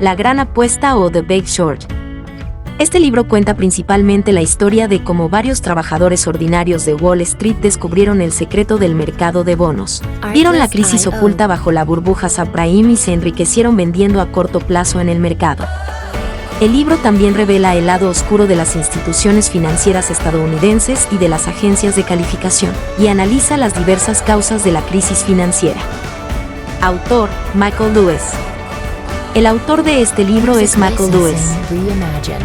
La gran apuesta o The Big Short. Este libro cuenta principalmente la historia de cómo varios trabajadores ordinarios de Wall Street descubrieron el secreto del mercado de bonos. Vieron la crisis oculta bajo la burbuja subprime y se enriquecieron vendiendo a corto plazo en el mercado. El libro también revela el lado oscuro de las instituciones financieras estadounidenses y de las agencias de calificación, y analiza las diversas causas de la crisis financiera. Autor: Michael Lewis. El autor de este libro es Michael Lewis.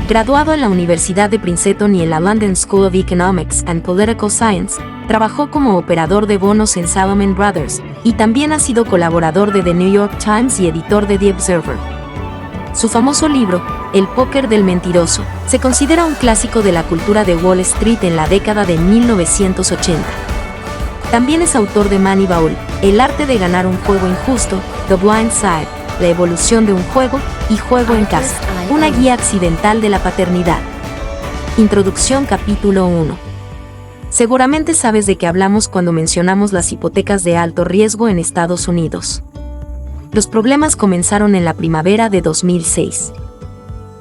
Graduado en la Universidad de Princeton y en la London School of Economics and Political Science, trabajó como operador de bonos en Salomon Brothers, y también ha sido colaborador de The New York Times y editor de The Observer. Su famoso libro, El póker del mentiroso, se considera un clásico de la cultura de Wall Street en la década de 1980. También es autor de Moneyball, El arte de ganar un juego injusto, The Blind Side, La evolución de un juego y Juego en casa, una guía accidental de la paternidad. Introducción. Capítulo 1. Seguramente sabes de qué hablamos cuando mencionamos las hipotecas de alto riesgo en Estados Unidos. Los problemas comenzaron en la primavera de 2006.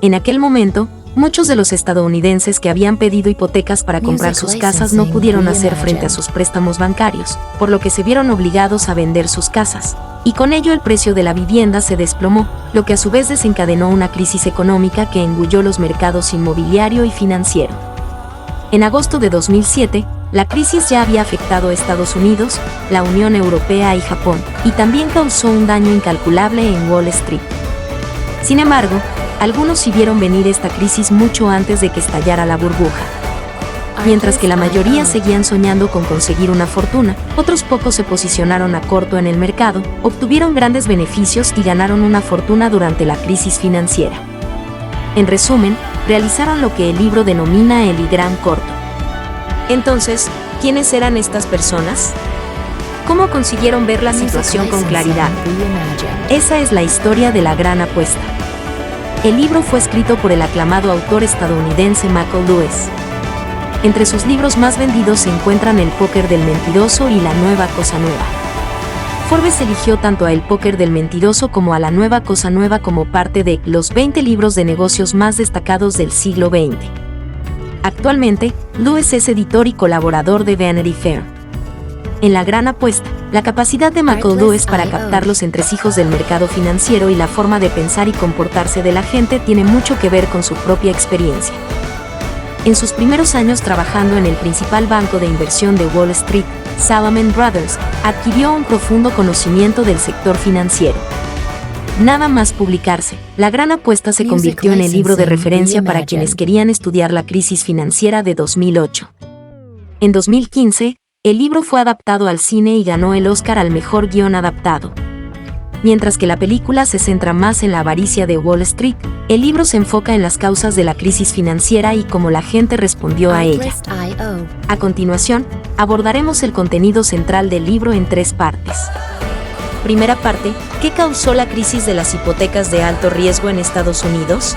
En aquel momento, muchos de los estadounidenses que habían pedido hipotecas para comprar sus casas no pudieron hacer frente a sus préstamos bancarios, por lo que se vieron obligados a vender sus casas, y con ello el precio de la vivienda se desplomó, lo que a su vez desencadenó una crisis económica que engulló los mercados inmobiliario y financiero. En agosto de 2007, la crisis ya había afectado a Estados Unidos, la Unión Europea y Japón, y también causó un daño incalculable en Wall Street. Sin embargo, algunos sí vieron venir esta crisis mucho antes de que estallara la burbuja. Mientras que la mayoría seguían soñando con conseguir una fortuna, otros pocos se posicionaron a corto en el mercado, obtuvieron grandes beneficios y ganaron una fortuna durante la crisis financiera. En resumen, realizaron lo que el libro denomina el y gran corto. Entonces, ¿quiénes eran estas personas? ¿Cómo consiguieron ver la situación con claridad? Esa es la historia de la gran apuesta. El libro fue escrito por el aclamado autor estadounidense Michael Lewis. Entre sus libros más vendidos se encuentran El póker del mentiroso y La nueva cosa nueva. Forbes eligió tanto a El póker del mentiroso como a La nueva cosa nueva como parte de los 20 libros de negocios más destacados del siglo XX. Actualmente, Lewis es editor y colaborador de Vanity Fair. En La gran apuesta, la capacidad de Michael Lewis para captar los entresijos del mercado financiero y la forma de pensar y comportarse de la gente tiene mucho que ver con su propia experiencia. En sus primeros años trabajando en el principal banco de inversión de Wall Street, Salomon Brothers, adquirió un profundo conocimiento del sector financiero. Nada más publicarse, La gran apuesta se convirtió en el libro de referencia para quienes querían estudiar la crisis financiera de 2008. En 2015, el libro fue adaptado al cine y ganó el Oscar al mejor guión adaptado. Mientras que la película se centra más en la avaricia de Wall Street, el libro se enfoca en las causas de la crisis financiera y cómo la gente respondió a ella. A continuación, abordaremos el contenido central del libro en 3 partes. Primera parte, ¿qué causó la crisis de las hipotecas de alto riesgo en Estados Unidos?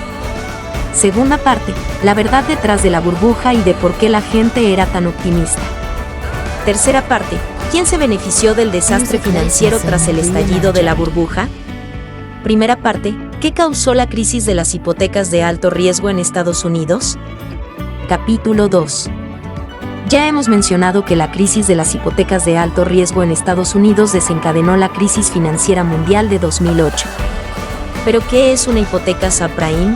Segunda parte, la verdad detrás de la burbuja y de por qué la gente era tan optimista. Tercera parte, ¿quién se benefició del desastre financiero tras el estallido de la burbuja? Primera parte, ¿qué causó la crisis de las hipotecas de alto riesgo en Estados Unidos? Capítulo 2. Ya hemos mencionado que la crisis de las hipotecas de alto riesgo en Estados Unidos desencadenó la crisis financiera mundial de 2008. ¿Pero qué es una hipoteca subprime?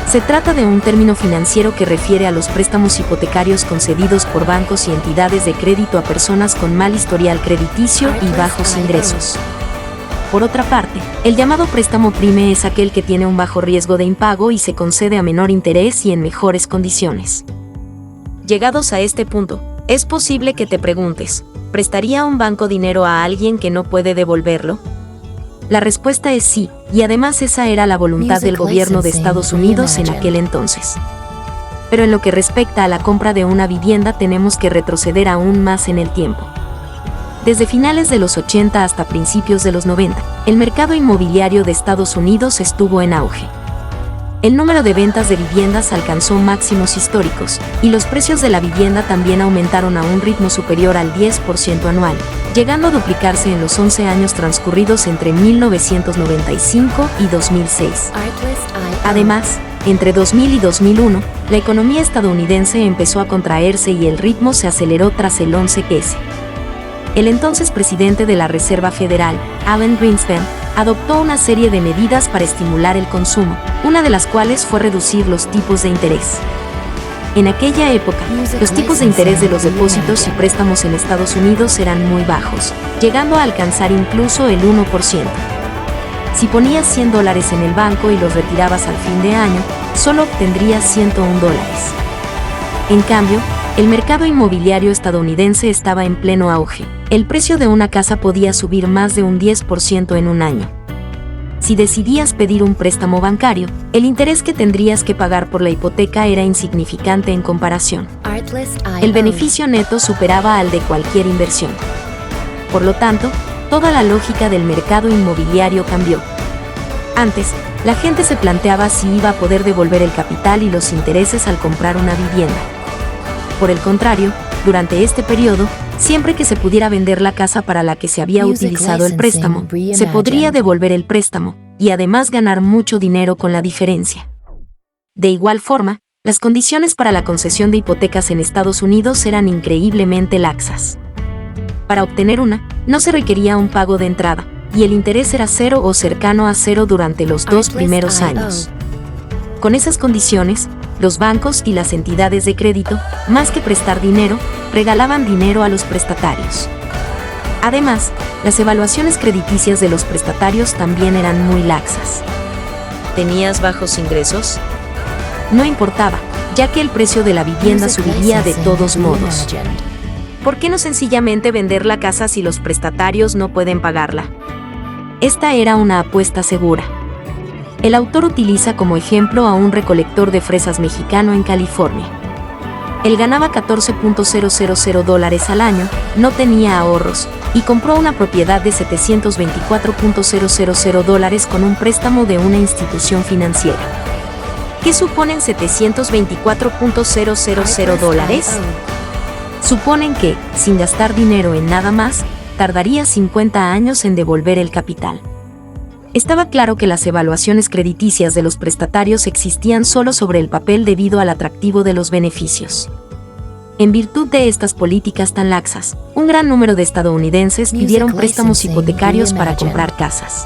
Se trata de un término financiero que refiere a los préstamos hipotecarios concedidos por bancos y entidades de crédito a personas con mal historial crediticio y bajos ingresos. Por otra parte, el llamado préstamo prime es aquel que tiene un bajo riesgo de impago y se concede a menor interés y en mejores condiciones. Llegados a este punto, es posible que te preguntes, ¿prestaría un banco dinero a alguien que no puede devolverlo? La respuesta es sí, y además esa era la voluntad del gobierno de Estados Unidos en aquel entonces. Pero en lo que respecta a la compra de una vivienda tenemos que retroceder aún más en el tiempo. Desde finales de los 80 hasta principios de los 90, el mercado inmobiliario de Estados Unidos estuvo en auge. el número de ventas de viviendas alcanzó máximos históricos, y los precios de la vivienda también aumentaron a un ritmo superior al 10% anual, llegando a duplicarse en los 11 años transcurridos entre 1995 y 2006. Además, entre 2000 y 2001, la economía estadounidense empezó a contraerse y el ritmo se aceleró tras el 11S. El entonces presidente de la Reserva Federal, Alan Greenspan, adoptó una serie de medidas para estimular el consumo, una de las cuales fue reducir los tipos de interés. En aquella época, los tipos de interés de los depósitos y préstamos en Estados Unidos eran muy bajos, llegando a alcanzar incluso el 1%. Si ponías $100 en el banco y los retirabas al fin de año, solo obtendrías $101. En cambio, el mercado inmobiliario estadounidense estaba en pleno auge. El precio de una casa podía subir más de un 10% en un año. Si decidías pedir un préstamo bancario, el interés que tendrías que pagar por la hipoteca era insignificante en comparación. El beneficio neto superaba al de cualquier inversión. Por lo tanto, toda la lógica del mercado inmobiliario cambió. Antes, la gente se planteaba si iba a poder devolver el capital y los intereses al comprar una vivienda. Por el contrario, durante este periodo, siempre que se pudiera vender la casa para la que se había utilizado el préstamo, se podría devolver el préstamo, y además ganar mucho dinero con la diferencia. De igual forma, las condiciones para la concesión de hipotecas en Estados Unidos eran increíblemente laxas. Para obtener una, no se requería un pago de entrada, y el interés era cero o cercano a cero durante los 2 primeros años. Con esas condiciones, los bancos y las entidades de crédito, más que prestar dinero, regalaban dinero a los prestatarios. Además, las evaluaciones crediticias de los prestatarios también eran muy laxas. ¿Tenías bajos ingresos? No importaba, ya que el precio de la vivienda subiría de todos modos. ¿Por qué no sencillamente vender la casa si los prestatarios no pueden pagarla? Esta era una apuesta segura. El autor utiliza como ejemplo a un recolector de fresas mexicano en California. Él ganaba $14.000 al año, no tenía ahorros, y compró una propiedad de $724.000 con un préstamo de una institución financiera. ¿Qué suponen $724.000? Suponen que, sin gastar dinero en nada más, tardaría 50 años en devolver el capital. Estaba claro que las evaluaciones crediticias de los prestatarios existían solo sobre el papel debido al atractivo de los beneficios. En virtud de estas políticas tan laxas, un gran número de estadounidenses pidieron préstamos hipotecarios para comprar casas.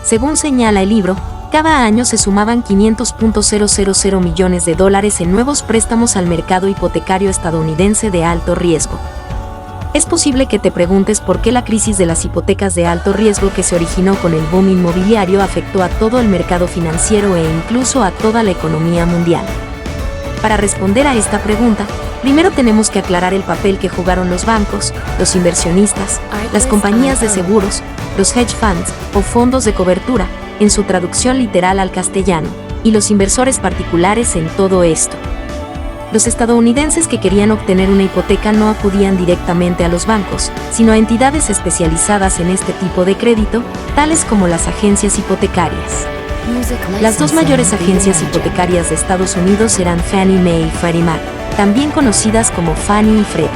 Según señala el libro, cada año se sumaban $500.000 millones en nuevos préstamos al mercado hipotecario estadounidense de alto riesgo. Es posible que te preguntes por qué la crisis de las hipotecas de alto riesgo que se originó con el boom inmobiliario afectó a todo el mercado financiero e incluso a toda la economía mundial. Para responder a esta pregunta, primero tenemos que aclarar el papel que jugaron los bancos, los inversionistas, las compañías de seguros, los hedge funds o fondos de cobertura, en su traducción literal al castellano, y los inversores particulares en todo esto. Los estadounidenses que querían obtener una hipoteca no acudían directamente a los bancos, sino a entidades especializadas en este tipo de crédito, tales como las agencias hipotecarias. Las dos mayores agencias hipotecarias de Estados Unidos eran Fannie Mae y Freddie Mac, también conocidas como Fannie y Freddie.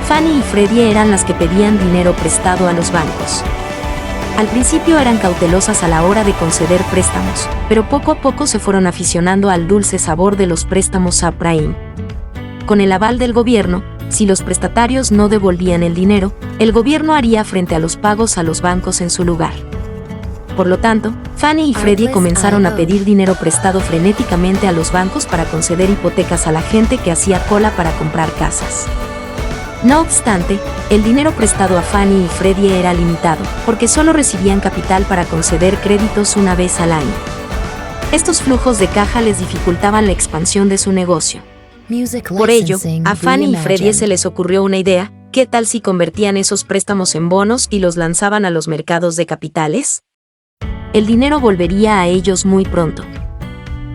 Fannie y Freddie eran las que pedían dinero prestado a los bancos. Al principio eran cautelosas a la hora de conceder préstamos, pero poco a poco se fueron aficionando al dulce sabor de los préstamos subprime. Con el aval del gobierno, si los prestatarios no devolvían el dinero, el gobierno haría frente a los pagos a los bancos en su lugar. Por lo tanto, Fannie y Freddie comenzaron a pedir dinero prestado frenéticamente a los bancos para conceder hipotecas a la gente que hacía cola para comprar casas. No obstante, el dinero prestado a Fannie y Freddie era limitado, porque solo recibían capital para conceder créditos una vez al año. Estos flujos de caja les dificultaban la expansión de su negocio. Por ello, a Fannie y Freddie se les ocurrió una idea: ¿qué tal si convertían esos préstamos en bonos y los lanzaban a los mercados de capitales? El dinero volvería a ellos muy pronto.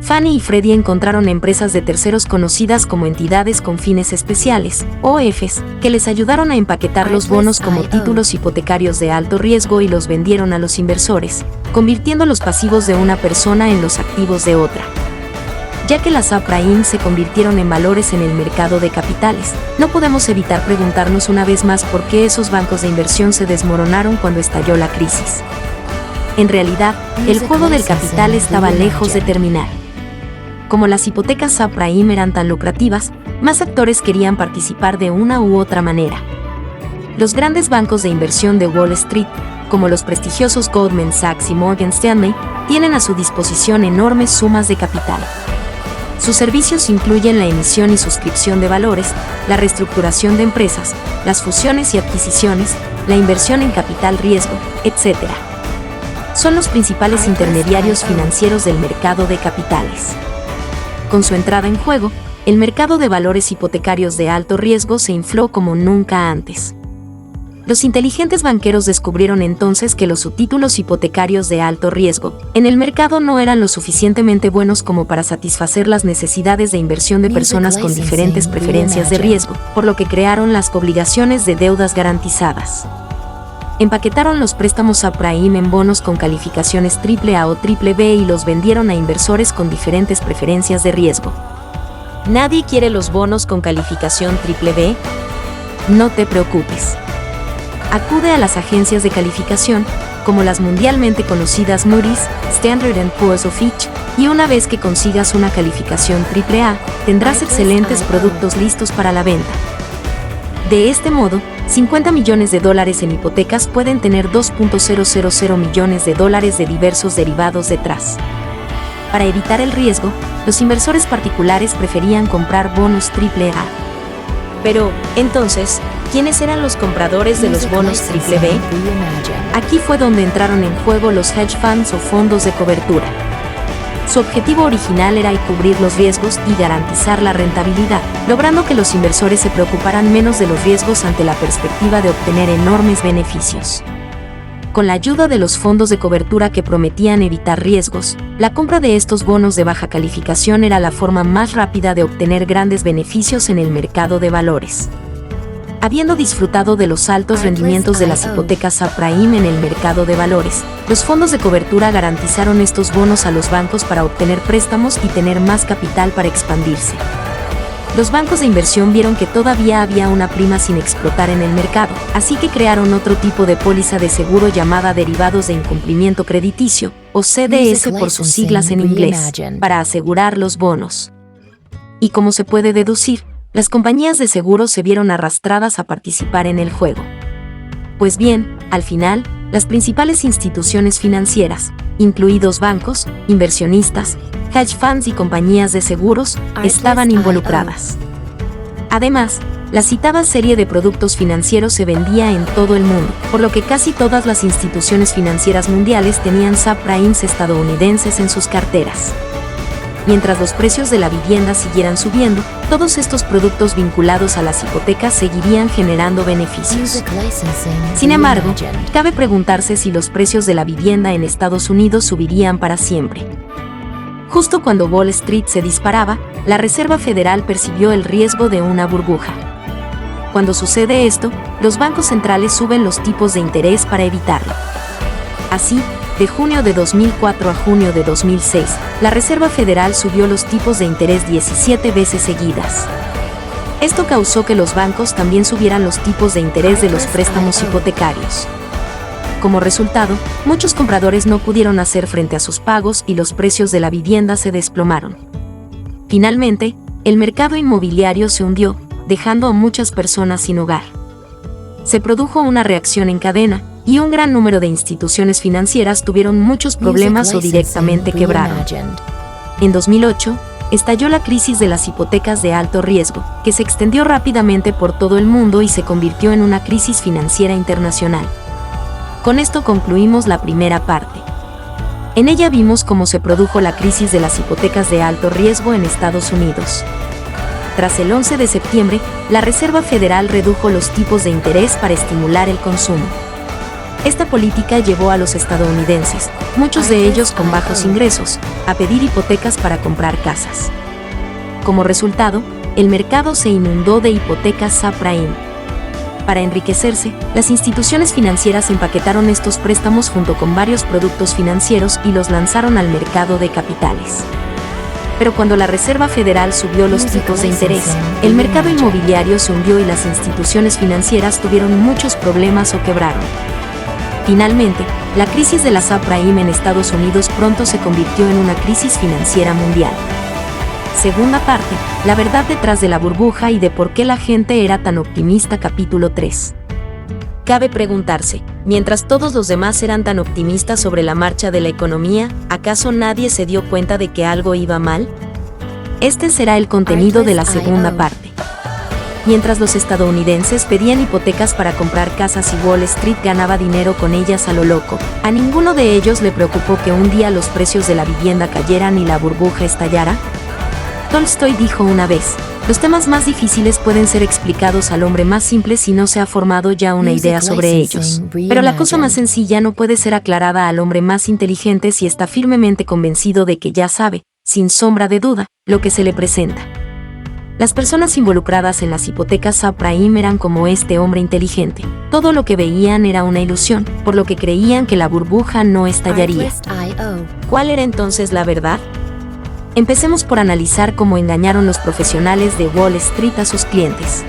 Fannie y Freddie encontraron empresas de terceros conocidas como entidades con fines especiales, OFs, que les ayudaron a empaquetar los bonos como títulos hipotecarios de alto riesgo y los vendieron a los inversores, convirtiendo los pasivos de una persona en los activos de otra. Ya que las subprime se convirtieron en valores en el mercado de capitales, no podemos evitar preguntarnos una vez más por qué esos bancos de inversión se desmoronaron cuando estalló la crisis. En realidad, el juego del capital estaba lejos de terminar. Como las hipotecas subprime eran tan lucrativas, más actores querían participar de una u otra manera. Los grandes bancos de inversión de Wall Street, como los prestigiosos Goldman Sachs y Morgan Stanley, tienen a su disposición enormes sumas de capital. Sus servicios incluyen la emisión y suscripción de valores, la reestructuración de empresas, las fusiones y adquisiciones, la inversión en capital riesgo, etc. Son los principales intermediarios financieros del mercado de capitales. Con su entrada en juego, el mercado de valores hipotecarios de alto riesgo se infló como nunca antes. Los inteligentes banqueros descubrieron entonces que los subtítulos hipotecarios de alto riesgo en el mercado no eran lo suficientemente buenos como para satisfacer las necesidades de inversión de personas con diferentes preferencias de riesgo, por lo que crearon las obligaciones de deudas garantizadas. Empaquetaron los préstamos subprime en bonos con calificaciones AAA o BBB y los vendieron a inversores con diferentes preferencias de riesgo. ¿Nadie quiere los bonos con calificación BBB? No te preocupes. Acude a las agencias de calificación, como las mundialmente conocidas Moody's, Standard & Poor's o Fitch, y una vez que consigas una calificación AAA, tendrás excelentes productos listos para la venta. De este modo, $50 millones en hipotecas pueden tener $2.000 millones de diversos derivados detrás. Para evitar el riesgo, los inversores particulares preferían comprar bonos AAA. Pero, entonces, ¿quiénes eran los compradores de los bonos BBB? Aquí fue donde entraron en juego los hedge funds o fondos de cobertura. Su objetivo original era cubrir los riesgos y garantizar la rentabilidad, logrando que los inversores se preocuparan menos de los riesgos ante la perspectiva de obtener enormes beneficios. Con la ayuda de los fondos de cobertura que prometían evitar riesgos, la compra de estos bonos de baja calificación era la forma más rápida de obtener grandes beneficios en el mercado de valores. Habiendo disfrutado de los altos rendimientos de las hipotecas subprime en el mercado de valores, los fondos de cobertura garantizaron estos bonos a los bancos para obtener préstamos y tener más capital para expandirse. Los bancos de inversión vieron que todavía había una prima sin explotar en el mercado, así que crearon otro tipo de póliza de seguro llamada derivados de incumplimiento crediticio, o CDS por sus siglas en inglés, para asegurar los bonos. Y como se puede deducir, las compañías de seguros se vieron arrastradas a participar en el juego. Pues bien, al final, las principales instituciones financieras, incluidos bancos, inversionistas, hedge funds y compañías de seguros, estaban involucradas. Además, la citada serie de productos financieros se vendía en todo el mundo, por lo que casi todas las instituciones financieras mundiales tenían subprimes estadounidenses en sus carteras. Mientras los precios de la vivienda siguieran subiendo, todos estos productos vinculados a las hipotecas seguirían generando beneficios. Sin embargo, cabe preguntarse si los precios de la vivienda en Estados Unidos subirían para siempre. Justo cuando Wall Street se disparaba, la Reserva Federal percibió el riesgo de una burbuja. Cuando sucede esto, los bancos centrales suben los tipos de interés para evitarlo. Así, de junio de 2004 a junio de 2006, la Reserva Federal subió los tipos de interés 17 veces seguidas. Esto causó que los bancos también subieran los tipos de interés de los préstamos hipotecarios. Como resultado, muchos compradores no pudieron hacer frente a sus pagos y los precios de la vivienda se desplomaron. Finalmente, el mercado inmobiliario se hundió, dejando a muchas personas sin hogar. Se produjo una reacción en cadena, y un gran número de instituciones financieras tuvieron muchos problemas o directamente quebraron. En 2008, estalló la crisis de las hipotecas de alto riesgo, que se extendió rápidamente por todo el mundo y se convirtió en una crisis financiera internacional. Con esto concluimos la primera parte. En ella vimos cómo se produjo la crisis de las hipotecas de alto riesgo en Estados Unidos. Tras el 11 de septiembre, la Reserva Federal redujo los tipos de interés para estimular el consumo. Esta política llevó a los estadounidenses, muchos de ellos con bajos ingresos, a pedir hipotecas para comprar casas. Como resultado, el mercado se inundó de hipotecas subprime. Para enriquecerse, las instituciones financieras empaquetaron estos préstamos junto con varios productos financieros y los lanzaron al mercado de capitales. Pero cuando la Reserva Federal subió los tipos de interés, el mercado inmobiliario se hundió y las instituciones financieras tuvieron muchos problemas o quebraron. Finalmente, la crisis de la subprime en Estados Unidos pronto se convirtió en una crisis financiera mundial. Segunda parte, la verdad detrás de la burbuja y de por qué la gente era tan optimista. Capítulo 3. Cabe preguntarse, mientras todos los demás eran tan optimistas sobre la marcha de la economía, ¿acaso nadie se dio cuenta de que algo iba mal? Este será el contenido de la segunda parte. Mientras los estadounidenses pedían hipotecas para comprar casas y Wall Street ganaba dinero con ellas a lo loco, a ninguno de ellos le preocupó que un día los precios de la vivienda cayeran y la burbuja estallara. Tolstoy dijo una vez, los temas más difíciles pueden ser explicados al hombre más simple si no se ha formado ya una idea sobre ellos. Pero la cosa más sencilla no puede ser aclarada al hombre más inteligente si está firmemente convencido de que ya sabe, sin sombra de duda, lo que se le presenta. Las personas involucradas en las hipotecas subprime eran como este hombre inteligente. Todo lo que veían era una ilusión, por lo que creían que la burbuja no estallaría. ¿Cuál era entonces la verdad? Empecemos por analizar cómo engañaron los profesionales de Wall Street a sus clientes.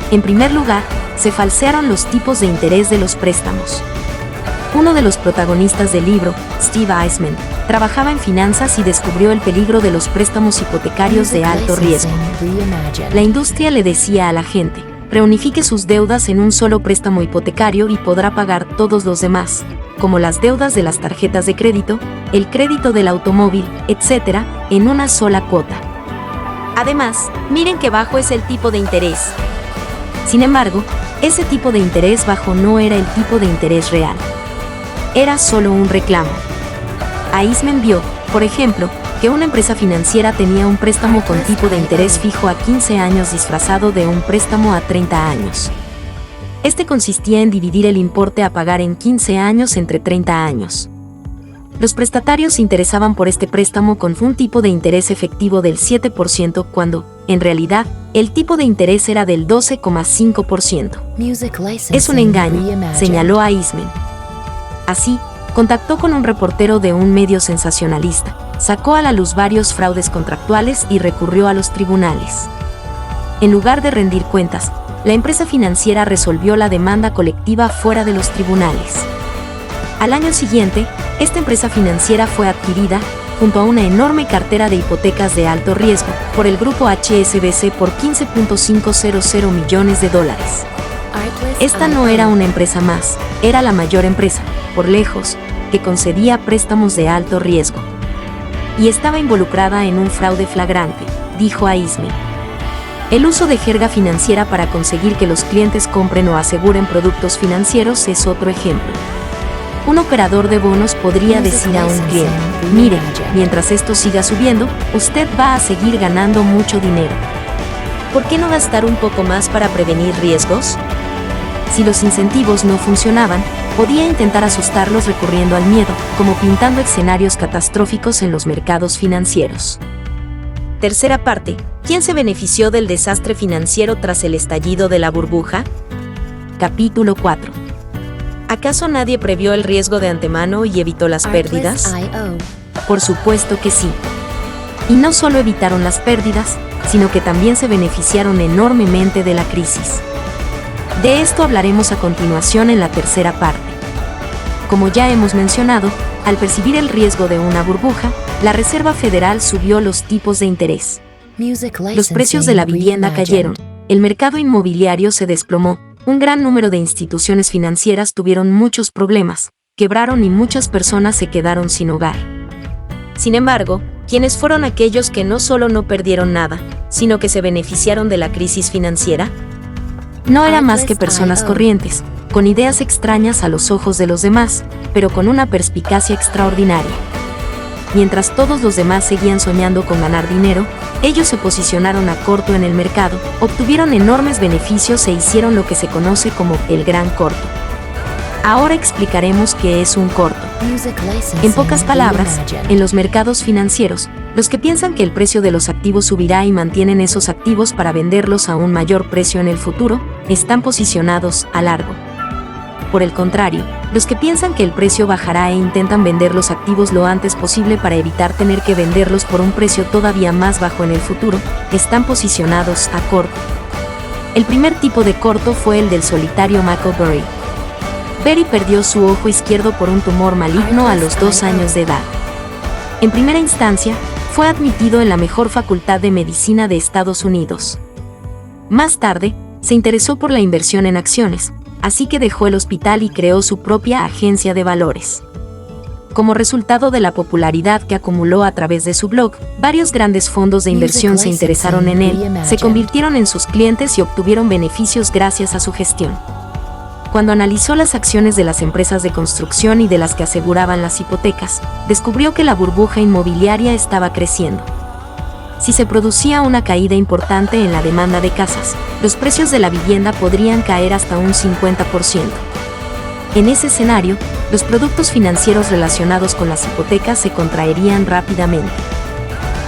En primer lugar, se falsearon los tipos de interés de los préstamos. Uno de los protagonistas del libro, Steve Eisman, trabajaba en finanzas y descubrió el peligro de los préstamos hipotecarios de alto riesgo. La industria le decía a la gente, reunifique sus deudas en un solo préstamo hipotecario y podrá pagar todos los demás, como las deudas de las tarjetas de crédito, el crédito del automóvil, etc., en una sola cuota. Además, miren qué bajo es el tipo de interés. Sin embargo, ese tipo de interés bajo no era el tipo de interés real. Era solo un reclamo. Eisman vio, por ejemplo, que una empresa financiera tenía un préstamo con tipo de interés fijo a 15 años disfrazado de un préstamo a 30 años. Este consistía en dividir el importe a pagar en 15 años entre 30 años. Los prestatarios se interesaban por este préstamo con un tipo de interés efectivo del 7% cuando, en realidad, el tipo de interés era del 12,5%. Es un engaño, señaló Eisman. Así, contactó con un reportero de un medio sensacionalista, sacó a la luz varios fraudes contractuales y recurrió a los tribunales. En lugar de rendir cuentas, la empresa financiera resolvió la demanda colectiva fuera de los tribunales. Al año siguiente, esta empresa financiera fue adquirida, junto a una enorme cartera de hipotecas de alto riesgo, por el grupo HSBC por $15.500 millones. Esta no era una empresa más, era la mayor empresa, por lejos, que concedía préstamos de alto riesgo. Y estaba involucrada en un fraude flagrante, dijo Eisman. El uso de jerga financiera para conseguir que los clientes compren o aseguren productos financieros es otro ejemplo. Un operador de bonos podría decir a un cliente, mire, mientras esto siga subiendo, usted va a seguir ganando mucho dinero. ¿Por qué no gastar un poco más para prevenir riesgos? Si los incentivos no funcionaban, podía intentar asustarlos recurriendo al miedo, como pintando escenarios catastróficos en los mercados financieros. Tercera parte, ¿quién se benefició del desastre financiero tras el estallido de la burbuja? Capítulo 4. ¿Acaso nadie previó el riesgo de antemano y evitó las pérdidas? Por supuesto que sí. Y no solo evitaron las pérdidas, sino que también se beneficiaron enormemente de la crisis. De esto hablaremos a continuación en la tercera parte. Como ya hemos mencionado, al percibir el riesgo de una burbuja, la Reserva Federal subió los tipos de interés. Los precios de la vivienda cayeron, el mercado inmobiliario se desplomó, un gran número de instituciones financieras tuvieron muchos problemas, quebraron y muchas personas se quedaron sin hogar. Sin embargo, ¿quiénes fueron aquellos que no solo no perdieron nada, sino que se beneficiaron de la crisis financiera? No eran más que personas corrientes, con ideas extrañas a los ojos de los demás, pero con una perspicacia extraordinaria. Mientras todos los demás seguían soñando con ganar dinero, ellos se posicionaron a corto en el mercado, obtuvieron enormes beneficios e hicieron lo que se conoce como el gran corto. Ahora explicaremos qué es un corto. En pocas palabras, en los mercados financieros, los que piensan que el precio de los activos subirá y mantienen esos activos para venderlos a un mayor precio en el futuro, están posicionados a largo. Por el contrario, los que piensan que el precio bajará e intentan vender los activos lo antes posible para evitar tener que venderlos por un precio todavía más bajo en el futuro, están posicionados a corto. El primer tipo de corto fue el del solitario Michael Burry. Burry perdió su ojo izquierdo por un tumor maligno a los 2 años de edad. En primera instancia, fue admitido en la mejor facultad de medicina de Estados Unidos. Más tarde, se interesó por la inversión en acciones, así que dejó el hospital y creó su propia agencia de valores. Como resultado de la popularidad que acumuló a través de su blog, varios grandes fondos de inversión se interesaron en él, se convirtieron en sus clientes y obtuvieron beneficios gracias a su gestión. Cuando analizó las acciones de las empresas de construcción y de las que aseguraban las hipotecas, descubrió que la burbuja inmobiliaria estaba creciendo. Si se producía una caída importante en la demanda de casas, los precios de la vivienda podrían caer hasta un 50%. En ese escenario, los productos financieros relacionados con las hipotecas se contraerían rápidamente.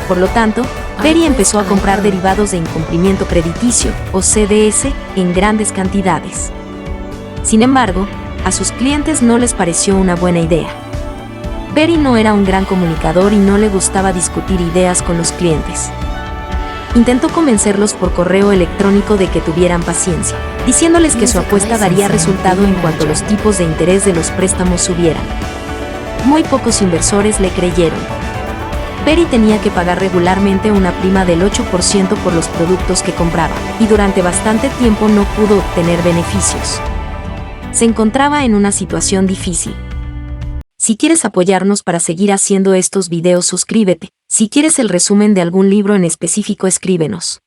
Por lo tanto, Burry empezó a comprar derivados de incumplimiento crediticio, o CDS, en grandes cantidades. Sin embargo, a sus clientes no les pareció una buena idea. Burry no era un gran comunicador y no le gustaba discutir ideas con los clientes. Intentó convencerlos por correo electrónico de que tuvieran paciencia, diciéndoles que su apuesta daría resultado en cuanto los tipos de interés de los préstamos subieran. Muy pocos inversores le creyeron. Burry tenía que pagar regularmente una prima del 8% por los productos que compraba, y durante bastante tiempo no pudo obtener beneficios. Se encontraba en una situación difícil. Si quieres apoyarnos para seguir haciendo estos videos, suscríbete. Si quieres el resumen de algún libro en específico, escríbenos.